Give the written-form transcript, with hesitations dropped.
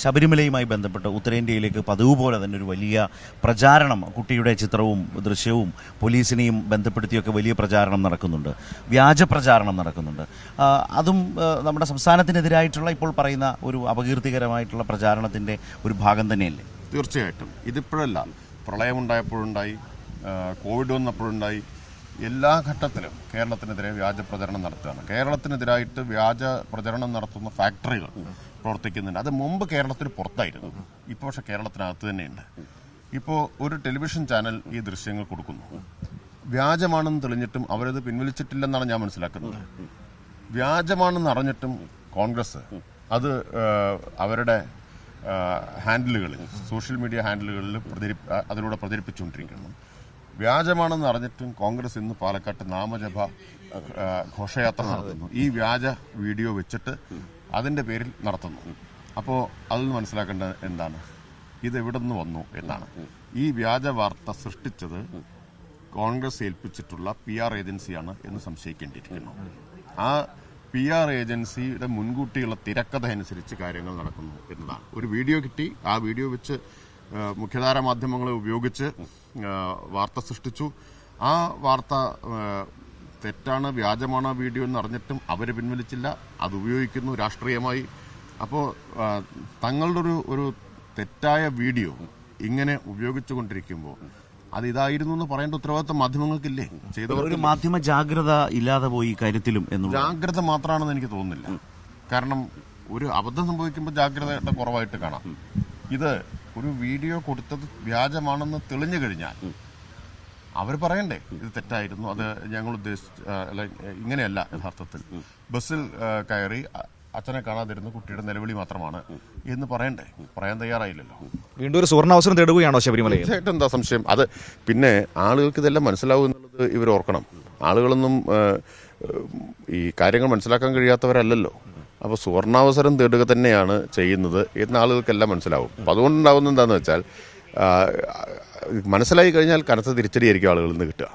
ശബരിമലയുമായി ബന്ധപ്പെട്ട് ഉത്തരേന്ത്യയിലേക്ക് പതിവ് പോലെ തന്നെ ഒരു വലിയ പ്രചാരണം, കുട്ടിയുടെ ചിത്രവും ദൃശ്യവും പോലീസിനെയും ബന്ധപ്പെടുത്തിയൊക്കെ വലിയ പ്രചാരണം നടക്കുന്നുണ്ട്, വ്യാജ പ്രചാരണം നടക്കുന്നുണ്ട്. അതും നമ്മുടെ സംസ്ഥാനത്തിനെതിരായിട്ടുള്ള ഇപ്പോൾ പറയുന്ന ഒരു അപകീർത്തികരമായിട്ടുള്ള പ്രചാരണത്തിൻ്റെ ഒരു ഭാഗം തന്നെയല്ലേ? തീർച്ചയായിട്ടും. ഇതിപ്പോഴല്ല, പ്രളയമുണ്ടായപ്പോഴുണ്ടായി, കോവിഡ് വന്നപ്പോഴുണ്ടായി, എല്ലാ ഘട്ടത്തിലും കേരളത്തിനെതിരെ വ്യാജ പ്രചരണം നടത്തുകയാണ്. കേരളത്തിനെതിരായിട്ട് വ്യാജ പ്രചരണം നടത്തുന്ന ഫാക്ടറികൾ പ്രവർത്തിക്കുന്നുണ്ട്. അത് മുമ്പ് കേരളത്തിന് പുറത്തായിരുന്നു, ഇപ്പോൾ പക്ഷെ കേരളത്തിനകത്ത് തന്നെയുണ്ട്. ഇപ്പോൾ ഒരു ടെലിവിഷൻ ചാനൽ ഈ ദൃശ്യങ്ങൾ കൊടുക്കുന്നു, വ്യാജമാണെന്ന് തെളിഞ്ഞിട്ടും അവരത് പിൻവലിച്ചിട്ടില്ലെന്നാണ് ഞാൻ മനസ്സിലാക്കുന്നത്. വ്യാജമാണെന്ന് അറിഞ്ഞിട്ടും കോൺഗ്രസ് അത് അവരുടെ ഹാൻഡിലുകളിൽ, സോഷ്യൽ മീഡിയ ഹാൻഡിലുകളിൽ അതിലൂടെ പ്രചരിപ്പിച്ചുകൊണ്ടിരിക്കുന്നു. വ്യാജമാണെന്ന് അറിഞ്ഞിട്ടും കോൺഗ്രസ് ഇന്ന് പാലക്കാട്ട് നാമജപ ഘോഷയാത്ര നടത്തുന്നു. ഈ വ്യാജ വീഡിയോ വെച്ചിട്ട് അതിൻ്റെ പേരിൽ നടത്തുന്നു. അപ്പോൾ അതിൽ നിന്ന് മനസ്സിലാക്കേണ്ടത് എന്താണ്? ഇത് എവിടെ നിന്ന് വന്നു എന്നാണ്. ഈ വ്യാജ വാർത്ത സൃഷ്ടിച്ചത് കോൺഗ്രസ് ഏൽപ്പിച്ചിട്ടുള്ള PR ഏജൻസിയാണ് എന്ന് സംശയിക്കേണ്ടിയിരിക്കുന്നു. ആ PR ഏജൻസിയുടെ മുൻകൂട്ടിയുള്ള തിരക്കഥ അനുസരിച്ച് കാര്യങ്ങൾ നടക്കുന്നു എന്നതാണ്. ഒരു വീഡിയോ കിട്ടി, ആ വീഡിയോ വെച്ച് മുഖ്യധാര മാധ്യമങ്ങളെ ഉപയോഗിച്ച് വാർത്ത സൃഷ്ടിച്ചു. ആ വാർത്ത തെറ്റാണ്, വ്യാജമാണ് വീഡിയോ എന്ന് അറിഞ്ഞിട്ടും അവർ പിൻവലിച്ചില്ല, അത് ഉപയോഗിക്കുന്നു രാഷ്ട്രീയമായി. അപ്പോൾ തങ്ങളുടെ ഒരു തെറ്റായ വീഡിയോ ഇങ്ങനെ ഉപയോഗിച്ചുകൊണ്ടിരിക്കുമ്പോൾ അത് ഇതായിരുന്നു എന്ന് പറയേണ്ട ഉത്തരവാദിത്തം മാധ്യമങ്ങൾക്കില്ലേ? ഒരു മാധ്യമ ജാഗ്രത ഇല്ലാതെ പോയി കാര്യത്തിലും എന്നുള്ള ജാഗ്രത മാത്രമാണെന്ന് എനിക്ക് തോന്നുന്നില്ല. കാരണം ഒരു അബദ്ധം സംഭവിക്കുമ്പോൾ ജാഗ്രതയുടെ കുറവായിട്ട് കാണാം. ഇത് ഒരു വീഡിയോ കൊടുത്തത് വ്യാജമാണെന്ന് തെളിഞ്ഞു കഴിഞ്ഞാൽ അവർ പറയണ്ടേ ഇത് തെറ്റായിരുന്നു, അത് ഞങ്ങൾ ഇങ്ങനെയല്ല. യഥാർത്ഥത്തിൽ ബസ്സിൽ കയറി അച്ഛനെ കാണാതിരുന്ന കുട്ടിയുടെ നിലവിളി മാത്രമാണ് എന്ന് പറയണ്ടേ? പറയാൻ തയ്യാറായില്ലല്ലോ. വീണ്ടും ഒരു സുവർണാവസരം തേടുകയാണോ ശബരിമല? തീർച്ചയായിട്ടും. എന്താ സംശയം? അത് പിന്നെ ആളുകൾക്ക് ഇതെല്ലാം മനസ്സിലാവും എന്നുള്ളത് ഇവർ ഓർക്കണം. ആളുകളൊന്നും ഈ കാര്യങ്ങൾ മനസ്സിലാക്കാൻ കഴിയാത്തവരല്ലല്ലോ. അപ്പോൾ സുവർണാവസരം തേടുക തന്നെയാണ് ചെയ്യുന്നത് എന്ന് ആളുകൾക്കെല്ലാം മനസ്സിലാവും. അപ്പം അതുകൊണ്ടുണ്ടാവുന്നത് എന്താണെന്ന് വെച്ചാൽ മനസ്സിലായി കഴിഞ്ഞാൽ കനത്ത തിരിച്ചടിയായിരിക്കും ആളുകളിൽ നിന്ന് കിട്ടുക.